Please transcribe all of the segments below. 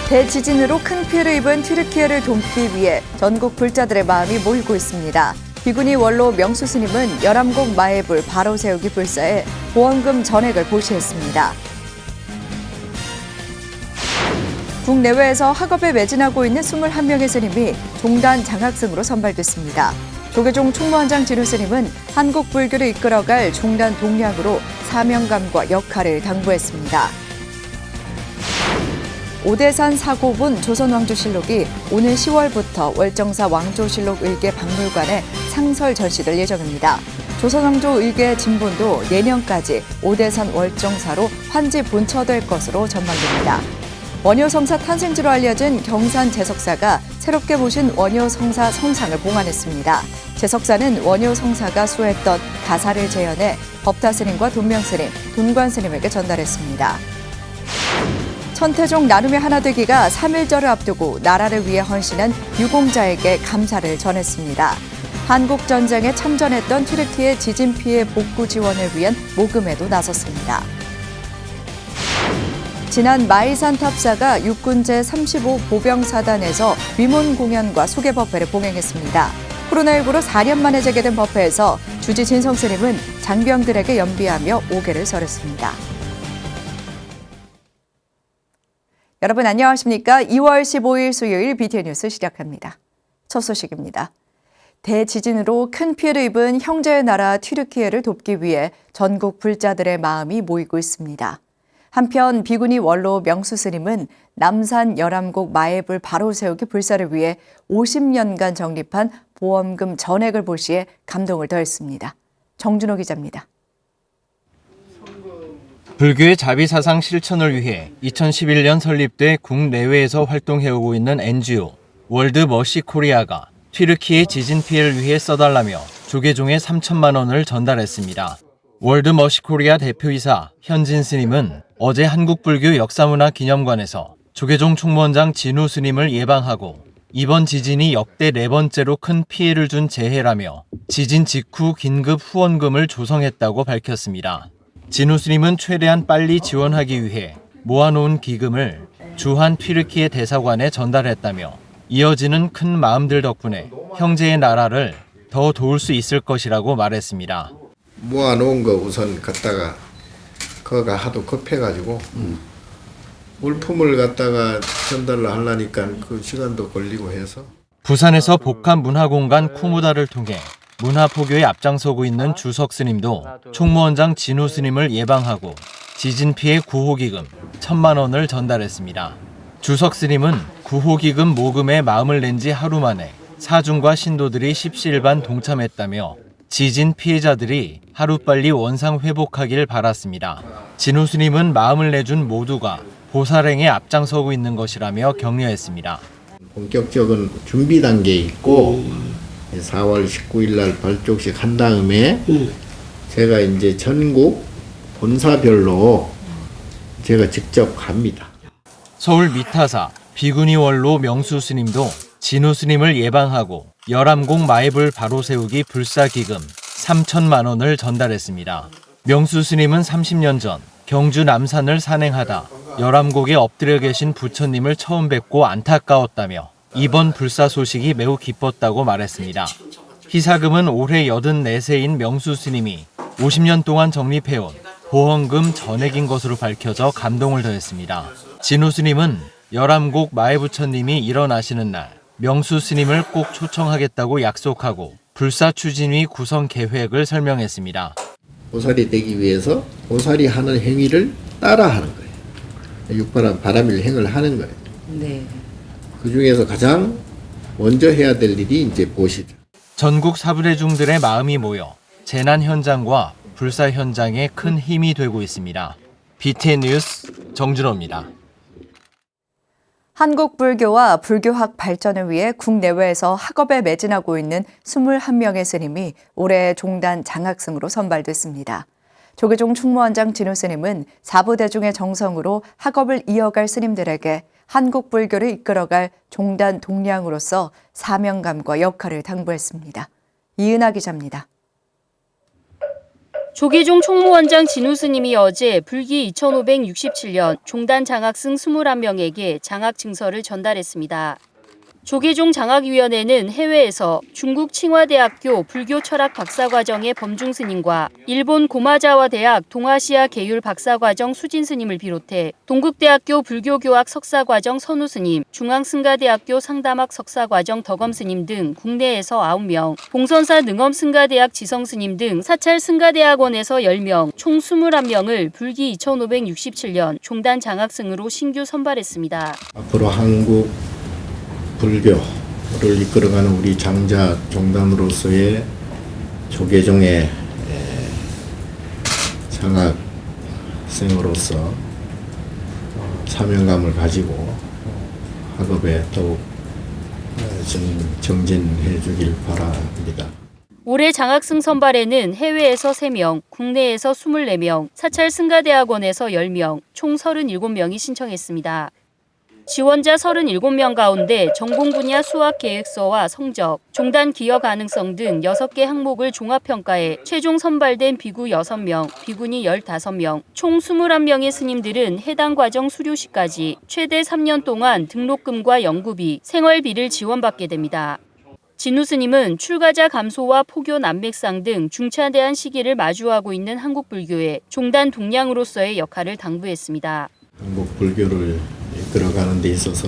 대지진으로 큰 피해를 입은 튀르키예를 돕기 위해 전국 불자들의 마음이 모이고 있습니다. 비구니 원로 명수 스님은 열암곡 마애불 바로 세우기 불사에 보험금 전액을 보시했습니다. 국내외에서 학업에 매진하고 있는 21명의 스님이 종단 장학승으로 선발됐습니다. 조계종 충무원장 진우 스님은 한국 불교를 이끌어갈 종단 동량으로 사명감과 역할을 당부했습니다. 오대산 사고분 조선왕조실록이 오는 10월부터 월정사 왕조실록 의궤 박물관에 상설 전시될 예정입니다. 조선왕조 의궤 진본도 내년까지 오대산 월정사로 환지 본처될 것으로 전망됩니다. 원효성사 탄생지로 알려진 경산 제석사가 새롭게 모신 원효성사 성상을 봉안했습니다. 제석사는 원효성사가 수했던 가사를 재현해 법타스님과 돈명스님, 돈관스님에게 전달했습니다. 천태종 나눔의 하나되기가 3.1절을 앞두고 나라를 위해 헌신한 유공자에게 감사를 전했습니다. 한국전쟁에 참전했던 튀르키예 지진 피해 복구 지원을 위한 모금에도 나섰습니다. 지난 마이산 탑사가 육군 제35 보병사단에서 위문 공연과 소개법회를 봉행했습니다. 코로나19로 4년 만에 재개된 법회에서 주지 진성 스님은 장병들에게 연비하며 오개를 설했습니다. 여러분 안녕하십니까? 2월 15일 수요일 BTN 뉴스 시작합니다. 첫 소식입니다. 대지진으로 큰 피해를 입은 형제의 나라 튀르키예를 돕기 위해 전국 불자들의 마음이 모이고 있습니다. 한편 비구니 원로 명수 스님은 남산 열암곡 마애불 바로 세우기 불사를 위해 50년간 적립한 보험금 전액을 보시해 감동을 더했습니다. 정준호 기자입니다. 불교의 자비사상 실천을 위해 2011년 설립돼 국내외에서 활동해오고 있는 NGO 월드 머시 코리아가 튀르키예 지진 피해를 위해 써달라며 조계종에 3천만 원을 전달했습니다. 월드 머시 코리아 대표이사 현진 스님은 어제 한국불교 역사문화기념관에서 조계종 총무원장 진우 스님을 예방하고 이번 지진이 역대 4번째로 큰 피해를 준 재해라며 지진 직후 긴급 후원금을 조성했다고 밝혔습니다. 진우 스님은 최대한 빨리 지원하기 위해 모아놓은 기금을 주한 튀르키예 대사관에 전달했다며 이어지는 큰 마음들 덕분에 형제의 나라를 더 도울 수 있을 것이라고 말했습니다. 모아놓은 거 우선 갖다가 그거가 하도 급해가지고 물품을 갖다가 전달을 하려니까 그 시간도 걸리고 해서 부산에서 복합문화공간 쿠무다를 통해 문화포교에 앞장서고 있는 주석 스님도 총무원장 진우 스님을 예방하고 지진 피해 구호기금 1,000만 원을 전달했습니다. 주석 스님은 구호기금 모금에 마음을 낸 지 하루 만에 사중과 신도들이 십시일반 동참했다며 지진 피해자들이 하루빨리 원상 회복하길 바랐습니다. 진우 스님은 마음을 내준 모두가 보살행에 앞장서고 있는 것이라며 격려했습니다. 본격적인 준비 단계에 있고 4월 19일 날 발족식 한 다음에 제가 이제 전국 본사별로 제가 직접 갑니다. 서울 미타사 비구니 원로 명수 스님도 진우 스님을 예방하고 열암곡 마애불 바로 세우기 불사 기금 3천만 원을 전달했습니다. 명수 스님은 30년 전 경주 남산을 산행하다 열암곡에 엎드려 계신 부처님을 처음 뵙고 안타까웠다며 이번 불사 소식이 매우 기뻤다고 말했습니다. 희사금은 올해 84세인 명수 스님이 50년 동안 적립해온 보험금 전액인 것으로 밝혀져 감동을 더했습니다. 진우 스님은 열암곡 마애부처님이 일어나시는 날 명수 스님을 꼭 초청하겠다고 약속하고 불사 추진위 구성 계획을 설명했습니다. 보살이 되기 위해서 보살이 하는 행위를 따라하는 거예요. 육바람 바람일 행을 하는 거예요. 네. 그 중에서 가장 먼저 해야 될 일이 이제 보시죠. 전국 사부대중들의 마음이 모여 재난 현장과 불사 현장에 큰 힘이 되고 있습니다. BTN 뉴스 정준호입니다. 한국 불교와 불교학 발전을 위해 국내외에서 학업에 매진하고 있는 21명의 스님이 올해 종단 장학승으로 선발됐습니다. 조계종 충무원장 진우 스님은 사부대중의 정성으로 학업을 이어갈 스님들에게 한국 불교를 이끌어갈 종단 동량으로서 사명감과 역할을 당부했습니다. 이은하 기자입니다. 조계종 총무원장 진우 스님이 어제 불기 2567년 종단 장학생 21명에게 장학 증서를 전달했습니다. 조계종 장학위원회는 해외에서 중국 칭화대학교 불교철학 박사과정의 범중 스님과 일본 고마자와 대학 동아시아 계율 박사과정 수진 스님을 비롯해 동국대학교 불교교학 석사과정 선우 스님, 중앙승가대학교 상담학 석사과정 덕엄 스님 등 국내에서 9명, 봉선사 능엄승가대학 지성 스님 등 사찰 승가대학원에서 10명, 총 21명을 불기 2567년 종단 장학생으로 신규 선발했습니다. 앞으로 한국 불교를 이끌어가는 우리 장자 종단으로서의 조계종의 장학생으로서 사명감을 가지고 학업에 더욱 정진해 주길 바랍니다. 올해 장학생 선발에는 해외에서 3명, 국내에서 24명, 사찰 승가대학원에서 10명, 총 37명이 신청했습니다. 지원자 37명 가운데 전공 분야 수학 계획서와 성적, 종단 기여 가능성 등 6개 항목을 종합평가해 최종 선발된 비구 6명, 비구니 15명, 총 21명의 스님들은 해당 과정 수료 시까지 최대 3년 동안 등록금과 연구비, 생활비를 지원받게 됩니다. 진우 스님은 출가자 감소와 포교 난맥상 등 중차대한 시기를 마주하고 있는 한국 불교의 종단 동량으로서의 역할을 당부했습니다. 한국 불교를 이끌어가는 데 있어서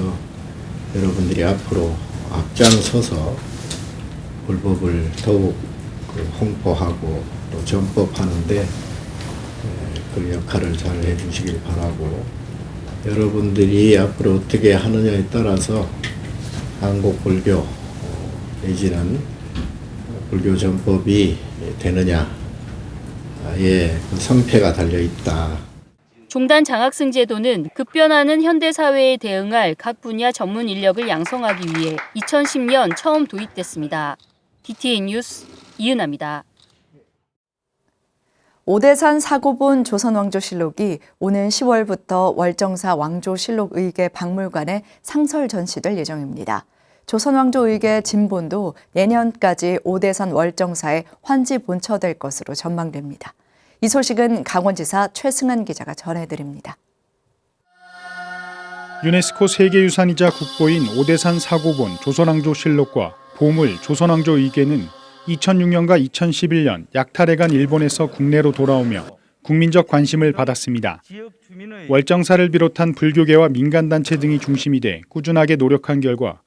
여러분들이 앞으로 앞장서서 불법을 더욱 홍보하고 또 전법하는데 그 역할을 잘 해주시길 바라고, 여러분들이 앞으로 어떻게 하느냐에 따라서 한국 불교 내지는 불교 전법이 되느냐에 그 성패가 달려 있다. 종단 장학생 제도는 급변하는 현대사회에 대응할 각 분야 전문 인력을 양성하기 위해 2010년 처음 도입됐습니다. DTN 뉴스 이은아입니다. 오대산 사고본 조선왕조실록이 오는 10월부터 월정사 왕조실록의궤 박물관에 상설 전시될 예정입니다. 조선왕조의궤 진본도 내년까지 오대산 월정사에 환지 본처될 것으로 전망됩니다. 이 소식은 강원지사 최승한 기자가 전해드립니다. 유네스코 세계유산이자 국보인 오대산 사고본 조선왕조실록과 보물 조선왕조의궤는 2006년과 2011년 약탈해간 일본에서 국내로 돌아오며 국민적 관심을 받았습니다. 월정사를 비롯한 불교계와 민간단체 등이 중심이 돼 꾸준하게 노력한 결과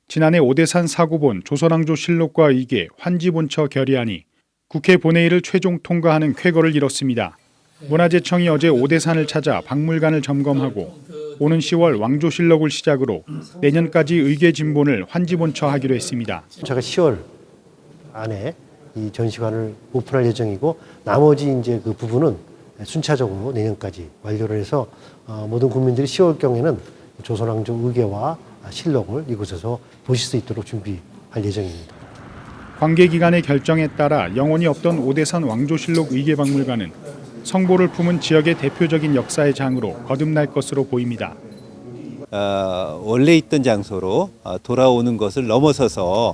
지난해 오대산 사고본 조선왕조실록과 의궤 환지본처 결의안이 국회 본회의를 최종 통과하는 쾌거를 이뤘습니다. 문화재청이 어제 오대산을 찾아 박물관을 점검하고 오는 10월 왕조실록을 시작으로 내년까지 의궤 진본을 환지본처하기로 했습니다. 제가 10월 안에 이 전시관을 오픈할 예정이고, 나머지 이제 그 부분은 순차적으로 내년까지 완료를 해서 모든 국민들이 10월경에는 조선왕조 의궤와 실록을 이곳에서 보실 수 있도록 준비할 예정입니다. 관계기관의 결정에 따라 영원히 없던 오대산 왕조실록 의궤박물관은 성보를 품은 지역의 대표적인 역사의 장으로 거듭날 것으로 보입니다. 원래 있던 장소로 돌아오는 것을 넘어서서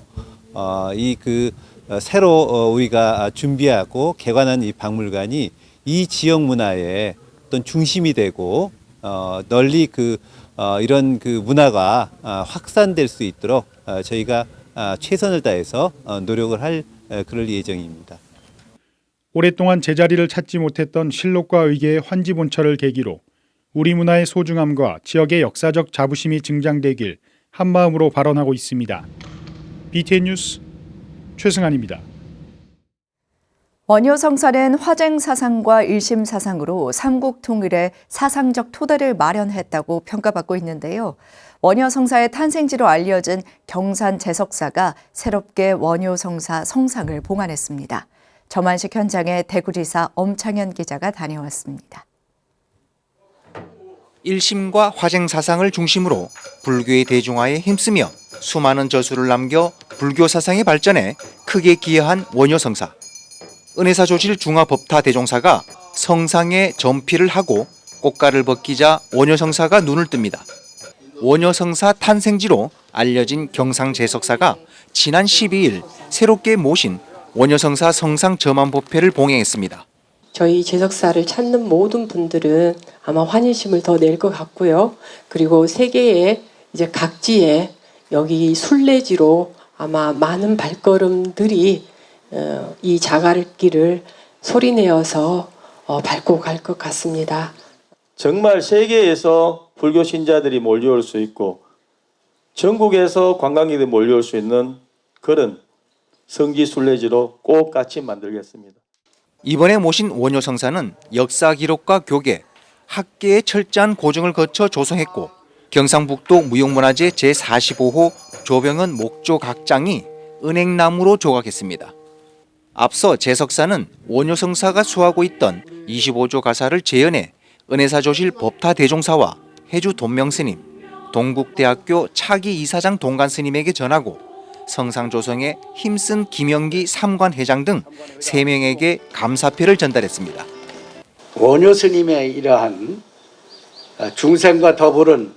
새로 우리가 준비하고 개관한 이 박물관이 이 지역 문화의 어떤 중심이 되고 널리 이런 문화가 확산될 수 있도록 저희가 최선을 다해서 노력을 할 그럴 예정입니다. 오랫동안 제자리를 찾지 못했던 실록과 의궤의 환지본처를 계기로 우리 문화의 소중함과 지역의 역사적 자부심이 증장되길 한마음으로 발언하고 있습니다. BTN 뉴스 최승환입니다. 원효성사는 화쟁사상과 일심사상으로 삼국 통일의 사상적 토대를 마련했다고 평가받고 있는데요. 원효성사의 탄생지로 알려진 경산 제석사가 새롭게 원효성사 성상을 봉안했습니다. 점안식 현장에 대구지사 엄창현 기자가 다녀왔습니다. 일심과 화쟁사상을 중심으로 불교의 대중화에 힘쓰며 수많은 저수를 남겨 불교 사상의 발전에 크게 기여한 원효성사. 은혜사 조실 중화법타 대종사가 성상에 전피를 하고 꽃가를 벗기자 원효성사가 눈을 뜹니다. 원효성사 탄생지로 알려진 경상제석사가 지난 12일 새롭게 모신 원효성사 성상 점안법회를 봉행했습니다. 저희 제석사를 찾는 모든 분들은 아마 환희심을 더 낼 것 같고요. 그리고 세계의 이제 각지에 여기 순례지로 아마 많은 발걸음들이 이 자갈길을 소리내어서 밟고 갈 것 같습니다. 정말 세계에서 불교 신자들이 몰려올 수 있고 전국에서 관광객들이 몰려올 수 있는 그런 성지 순례지로 꼭 같이 만들겠습니다. 이번에 모신 원효 성사는 역사 기록과 교계, 학계의 철저한 고증을 거쳐 조성했고 경상북도 무형문화재 제45호 조병헌 목조 각장이 은행나무로 조각했습니다. 앞서 제석사는 원효 성사가 수하고 있던 25조 가사를 재현해 은혜사조실 법타대종사와 해주 돈명스님, 동국대학교 차기 이사장 동간스님에게 전하고 성상조성에 힘쓴 김영기 삼관회장 등 3명에게 감사표를 전달했습니다. 원효 스님의 이러한 중생과 더불은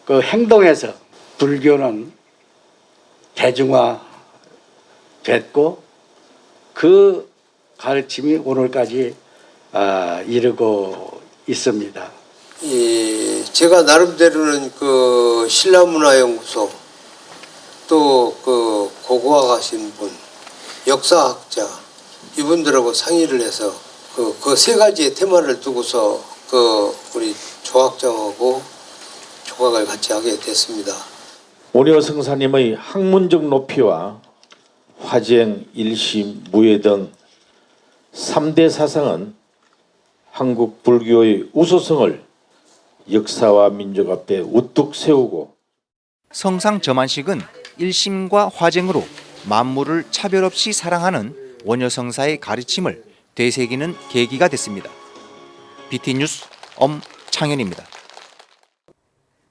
그 행동에서 불교는 대중화 됐고 그 가르침이 오늘까지 이르고 있습니다. 제가 나름대로는 그 신라문화연구소 또 그 고고학하신 분, 역사학자 이분들하고 상의를 해서 그 세 가지의 테마를 두고서 우리 조학장하고 조각을 같이 하게 됐습니다. 원효 성사님의 학문적 높이와 화쟁, 일심, 무예 등 3대 사상은 한국 불교의 우수성을 역사와 민족 앞에 우뚝 세우고 성상 점안식은 일심과 화쟁으로 만물을 차별 없이 사랑하는 원효 성사의 가르침을 되새기는 계기가 됐습니다. BT뉴스 엄창현입니다.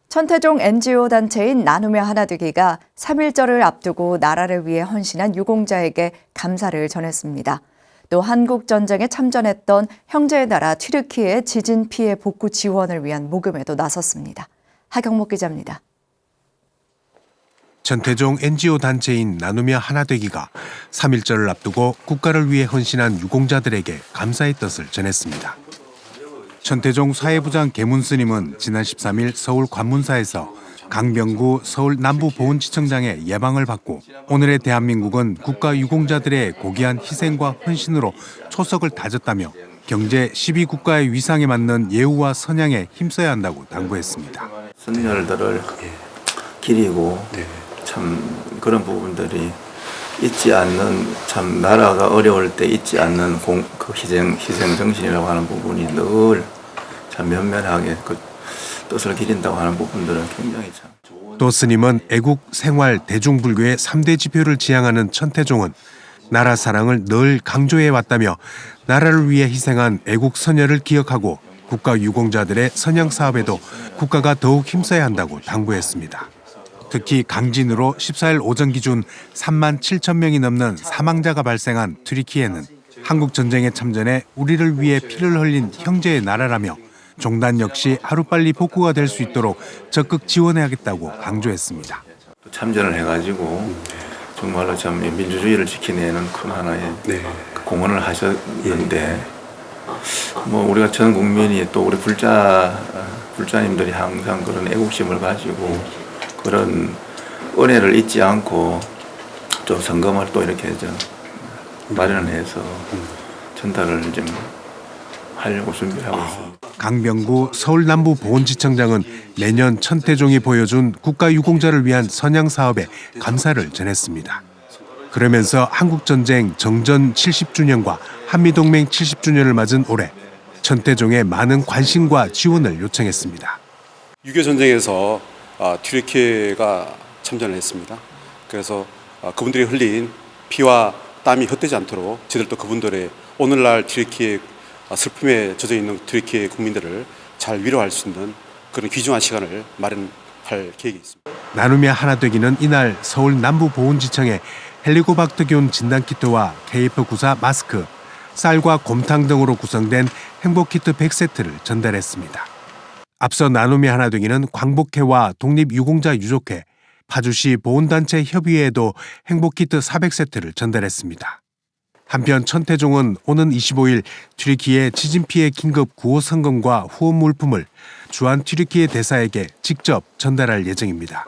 천태종 NGO 단체인 나눔의 하나되기가 3.1절을 앞두고 나라를 위해 헌신한 유공자에게 감사를 전했습니다. 또 한국전쟁에 참전했던 형제의 나라 튀르키예의 지진 피해 복구 지원을 위한 모금에도 나섰습니다. 하경목 기자입니다. 천태종 NGO 단체인 나누며 하나되기가 3.1절을 앞두고 국가를 위해 헌신한 유공자들에게 감사의 뜻을 전했습니다. 천태종 사회부장 계문스님은 지난 13일 서울 관문사에서 강병구 서울 남부보훈지청장의 예방을 받고 오늘의 대한민국은 국가 유공자들의 고귀한 희생과 헌신으로 초석을 다졌다며 경제 12국가의 위상에 맞는 예우와 선양에 힘써야 한다고 당부했습니다. 선열들을 기리고 참 그런 부분들이 잊지 않는, 참 나라가 어려울 때 잊지 않는 그 희생 정신이라고 하는 부분이 늘 참 면면하게 그 뜻을 기린다고 하는 부분들은 굉장히 참. 또 스님은 애국, 생활, 대중불교의 3대 지표를 지향하는 천태종은 나라 사랑을 늘 강조해 왔다며 나라를 위해 희생한 애국 선열을 기억하고 국가 유공자들의 선양 사업에도 국가가 더욱 힘써야 한다고 당부했습니다. 특히 강진으로 14일 오전 기준 3만 7천 명이 넘는 사망자가 발생한 튀르키예는 한국 전쟁에 참전해 우리를 위해 피를 흘린 형제의 나라라며 종단 역시 하루빨리 복구가 될 수 있도록 적극 지원해야겠다고 강조했습니다. 참전을 해가지고 정말로 참 민주주의를 지키내는 큰 하나의 공헌을 하셨는데 뭐 우리가 전 국민이 또 우리 불자님들이 항상 그런 애국심을 가지고 그런 은혜를 잊지 않고 좀 성금을 또 이렇게 좀 마련해서 전달을 좀 하려고 준비를 하고 있습니다. 강병구 서울 남부보훈지청장은 내년 천태종이 보여준 국가유공자를 위한 선양 사업에 감사를 전했습니다. 그러면서 한국전쟁 정전 70주년과 한미동맹 70주년을 맞은 올해 천태종의 많은 관심과 지원을 요청했습니다. 6.25 전쟁에서 튀르키예가 참전을 했습니다. 그래서 그분들이 흘린 피와 땀이 헛되지 않도록 저희들도 그분들의 오늘날 튀르키예 슬픔에 젖어 있는 튀르키예 국민들을 잘 위로할 수 있는 그런 귀중한 시간을 마련할 계획이 있습니다. 나눔이 하나 되기는 이날 서울 남부보훈지청에 헬리코박터균 진단키트와 KF94 마스크, 쌀과 곰탕 등으로 구성된 행복키트 100세트를 전달했습니다. 앞서 나눔이 하나 되기는 광복회와 독립유공자 유족회, 파주시 보훈단체 협의회에도 행복키트 400세트를 전달했습니다. 한편 천태종은 오는 25일 튀르키예 지진 피해 긴급 구호 성금과 후원 물품을 주한 튀르키예 대사에게 직접 전달할 예정입니다.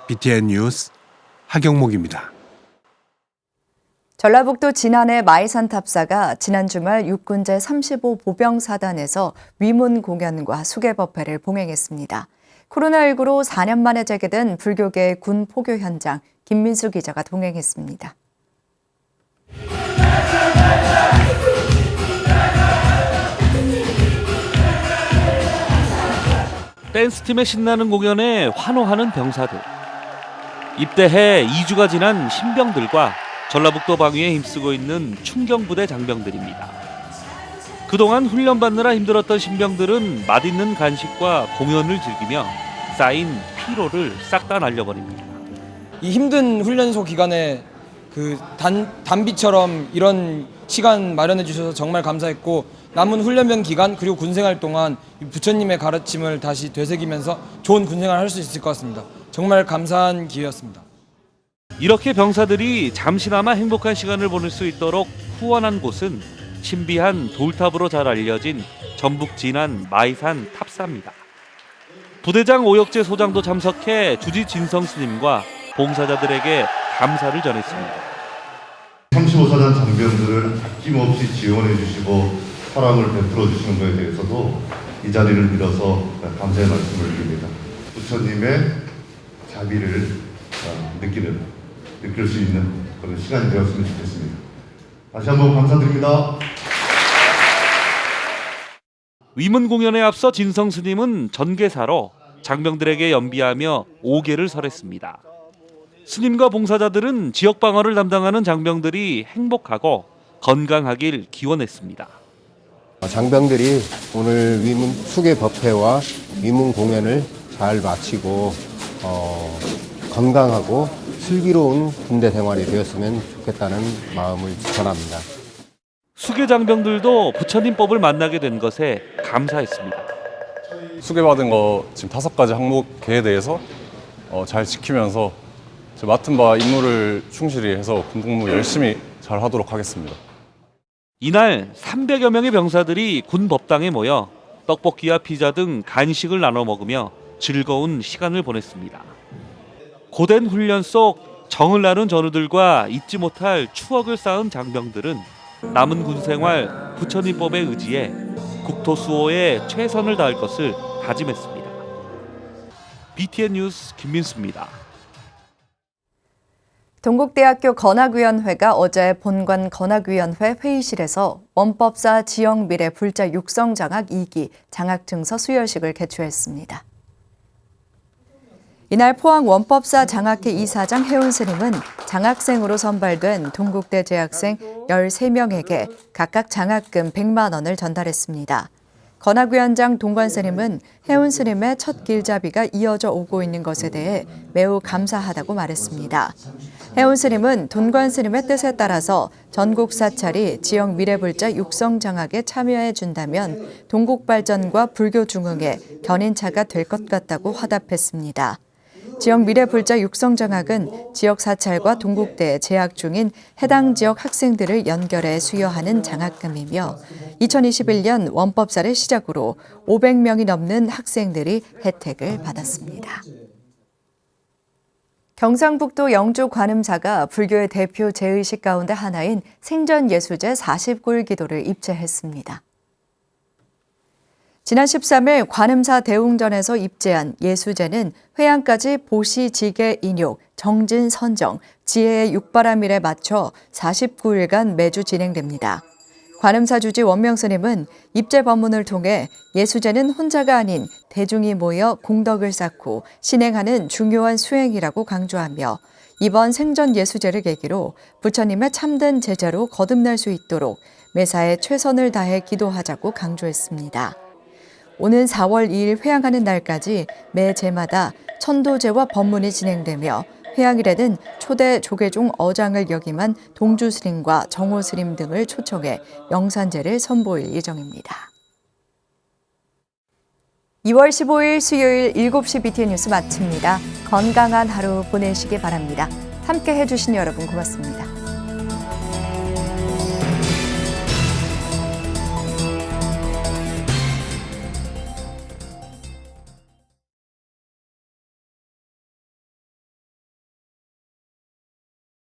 BTN 뉴스 하경목입니다. 전라북도 진안의 마이산 탑사가 지난 주말 육군제 35 보병사단에서 위문 공연과 수계법회를 봉행했습니다. 코로나19로 4년 만에 재개된 불교계 군 포교 현장, 김민수 기자가 동행했습니다. 댄스팀의 신나는 공연에 환호하는 병사들. 입대해 2주가 지난 신병들과 전라북도 방위에 힘쓰고 있는 충경부대 장병들입니다. 그동안 훈련받느라 힘들었던 신병들은 맛있는 간식과 공연을 즐기며 쌓인 피로를 싹 다 날려버립니다. 이 힘든 훈련소 기간에 단비처럼 이런 시간 마련해 주셔서 정말 감사했고, 남은 훈련병 기간 그리고 군생활 동안 부처님의 가르침을 다시 되새기면서 좋은 군생활을 할 수 있을 것 같습니다. 정말 감사한 기회였습니다. 이렇게 병사들이 잠시나마 행복한 시간을 보낼 수 있도록 후원한 곳은 신비한 돌탑으로 잘 알려진 전북 진안 마이산 탑사입니다. 부대장 오혁재 소장도 참석해 주지 진성 스님과 봉사자들에게 감사를 전했습니다. 35사단 장병들을 아낌없이 지원해 주시고 사랑을 베풀어 주시는 것에 대해서도 이 자리를 빌어서 감사의 말씀을 드립니다. 부처님의 자비를 느낄 수 있는 그런 시간이 되었으면 좋겠습니다. 다시 한번 감사드립니다. 위문 공연에 앞서 진성 스님은 전개사로 장병들에게 연비하며 5개를 설했습니다. 스님과 봉사자들은 지역 방어를 담당하는 장병들이 행복하고 건강하길 기원했습니다. 장병들이 오늘 위문 수계 법회와 위문 공연을 잘 마치고 건강하고 슬기로운 군대 생활이 되었으면 좋겠다는 마음을 전합니다. 수계 장병들도 부처님법을 만나게 된 것에 감사했습니다. 수계받은 거 지금 5가지 항목에 대해서 잘 지키면서 맡은 바 임무를 충실히 해서 군복무 열심히 잘 하도록 하겠습니다. 이날 300여 명의 병사들이 군 법당에 모여 떡볶이와 피자 등 간식을 나눠 먹으며 즐거운 시간을 보냈습니다. 고된 훈련 속 정을 나눈 전우들과 잊지 못할 추억을 쌓은 장병들은 남은 군 생활 부처님법에 의지해 국토 수호에 최선을 다할 것을 다짐했습니다. BTN 뉴스 김민수입니다. 동국대학교 건학위원회가 어제 본관 건학위원회 회의실에서 원법사 지역미래 불자 육성 장학 2기 장학증서 수여식을 개최했습니다. 이날 포항 원법사 장학회 이사장 혜운 스님은 장학생으로 선발된 동국대 재학생 13명에게 각각 장학금 100만 원을 전달했습니다. 건학위원장 동관 스님은 혜운 스님의 첫 길잡이가 이어져 오고 있는 것에 대해 매우 감사하다고 말했습니다. 혜운 스님은 동관 스님의 뜻에 따라서 전국 사찰이 지역 미래불자 육성 장학에 참여해 준다면 동국 발전과 불교 중흥에 견인차가 될 것 같다고 화답했습니다. 지역 미래불자 육성 장학은 지역 사찰과 동국대에 재학 중인 해당 지역 학생들을 연결해 수여하는 장학금이며 2021년 원법사를 시작으로 500명이 넘는 학생들이 혜택을 받았습니다. 경상북도 영주 관음사가 불교의 대표 제의식 가운데 하나인 생전예수제 49일 기도를 입제했습니다. 지난 13일 관음사 대웅전에서 입제한 예수제는 회양까지 보시, 지계, 인욕, 정진, 선정, 지혜의 육바라밀에 맞춰 49일간 매주 진행됩니다. 관음사 주지 원명스님은 입제 법문을 통해 예수제는 혼자가 아닌 대중이 모여 공덕을 쌓고 신행하는 중요한 수행이라고 강조하며 이번 생전 예수제를 계기로 부처님의 참된 제자로 거듭날 수 있도록 매사에 최선을 다해 기도하자고 강조했습니다. 오는 4월 2일 회양하는 날까지 매 제마다 천도제와 법문이 진행되며 회양일에는 초대 조계종 어장을 역임한 동주스님과 정호스님 등을 초청해 영산제를 선보일 예정입니다. 2월 15일 수요일 7시 BTN 뉴스 마칩니다. 건강한 하루 보내시기 바랍니다. 함께 해주신 여러분 고맙습니다.